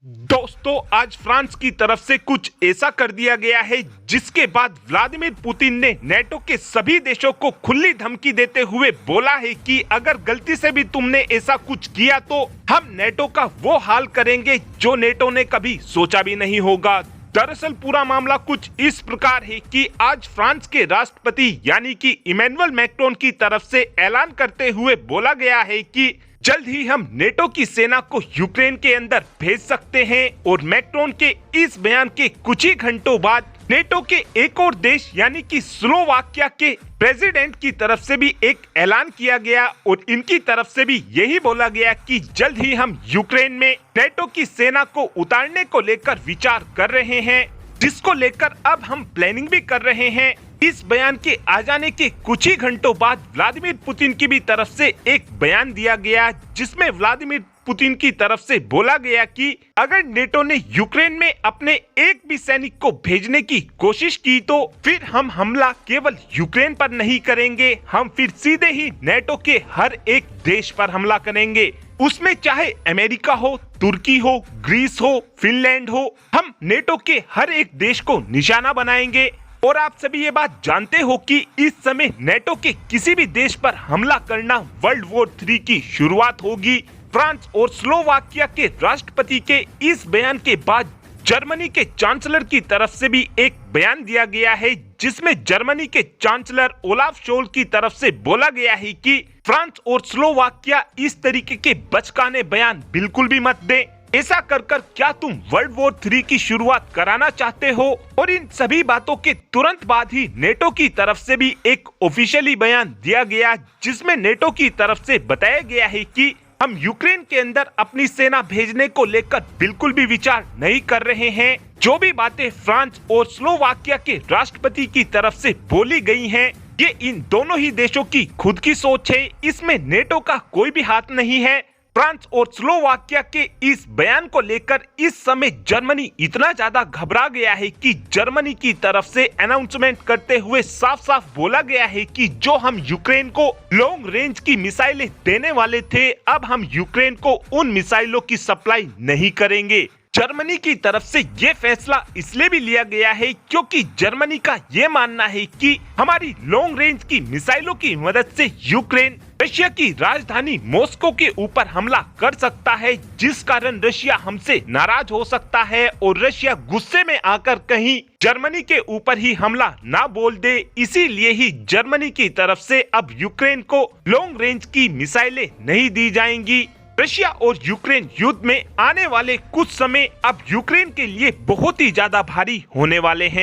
दोस्तों, आज फ्रांस की तरफ से कुछ ऐसा कर दिया गया है जिसके बाद व्लादिमीर पुतिन ने नेटो के सभी देशों को खुली धमकी देते हुए बोला है कि अगर गलती से भी तुमने ऐसा कुछ किया तो हम नेटो का वो हाल करेंगे जो नेटो ने कभी सोचा भी नहीं होगा। दरअसल पूरा मामला कुछ इस प्रकार है कि आज फ्रांस के राष्ट्रपति यानी कि इमैनुअल मैक्रोन की तरफ से ऐलान करते हुए बोला गया है कि जल्द ही हम नेटो की सेना को यूक्रेन के अंदर भेज सकते हैं। और मैक्रोन के इस बयान के कुछ ही घंटों बाद नेटो के एक और देश यानी कि स्लोवाकिया के प्रेसिडेंट की तरफ से भी एक ऐलान किया गया और इनकी तरफ से भी यही बोला गया कि जल्द ही हम यूक्रेन में नेटो की सेना को उतारने को लेकर विचार कर रहे हैं, जिसको लेकर अब हम प्लानिंग भी कर रहे हैं। इस बयान के आ जाने के कुछ ही घंटों बाद व्लादिमीर पुतिन की भी तरफ से एक बयान दिया गया, जिसमें व्लादिमीर पुतिन की तरफ से बोला गया कि अगर नेटो ने यूक्रेन में अपने एक भी सैनिक को भेजने की कोशिश की तो फिर हम हमला केवल यूक्रेन पर नहीं करेंगे, हम फिर सीधे ही नेटो के हर एक देश पर हमला करेंगे। उसमें चाहे अमेरिका हो, तुर्की हो, ग्रीस हो, फिनलैंड हो, हम नेटो के हर एक देश को निशाना बनाएंगे। और आप सभी ये बात जानते हो कि इस समय नेटो के किसी भी देश पर हमला करना वर्ल्ड वॉर 3 की शुरुआत होगी। फ्रांस और स्लोवाकिया के राष्ट्रपति के इस बयान के बाद जर्मनी के चांसलर की तरफ से भी एक बयान दिया गया है, जिसमें जर्मनी के चांसलर ओलाफ शोल की तरफ से बोला गया है कि फ्रांस और स्लोवाकिया इस तरीके के बचकाने बयान बिल्कुल भी मत दें। ऐसा कर क्या तुम वर्ल्ड वॉर 3 की शुरुआत कराना चाहते हो? और इन सभी बातों के तुरंत बाद ही नेटो की तरफ से भी एक ऑफिशियली बयान दिया गया, जिसमें नेटो की तरफ से बताया गया है कि हम यूक्रेन के अंदर अपनी सेना भेजने को लेकर बिल्कुल भी विचार नहीं कर रहे हैं। जो भी बातें फ्रांस और स्लोवाकिया के राष्ट्रपति की तरफ से बोली गई हैं, ये इन दोनों ही देशों की खुद की सोच है, इसमें नेटो का कोई भी हाथ नहीं है। फ्रांस और स्लोवाकिया के इस बयान को लेकर इस समय जर्मनी इतना ज्यादा घबरा गया है कि जर्मनी की तरफ से अनाउंसमेंट करते हुए साफ साफ बोला गया है कि जो हम यूक्रेन को लॉन्ग रेंज की मिसाइलें देने वाले थे, अब हम यूक्रेन को उन मिसाइलों की सप्लाई नहीं करेंगे। जर्मनी की तरफ से ये फैसला इसलिए भी लिया गया है क्योंकि जर्मनी का ये मानना है कि हमारी लॉन्ग रेंज की मिसाइलों की मदद से यूक्रेन रशिया की राजधानी मॉस्को के ऊपर हमला कर सकता है, जिस कारण रशिया हमसे नाराज हो सकता है और रशिया गुस्से में आकर कहीं जर्मनी के ऊपर ही हमला ना बोल दे। इसीलिए ही जर्मनी की तरफ से अब यूक्रेन को लॉन्ग रेंज की मिसाइलें नहीं दी जाएंगी। रशिया और यूक्रेन युद्ध में आने वाले कुछ समय अब यूक्रेन के लिए बहुत ही ज्यादा भारी होने वाले हैं।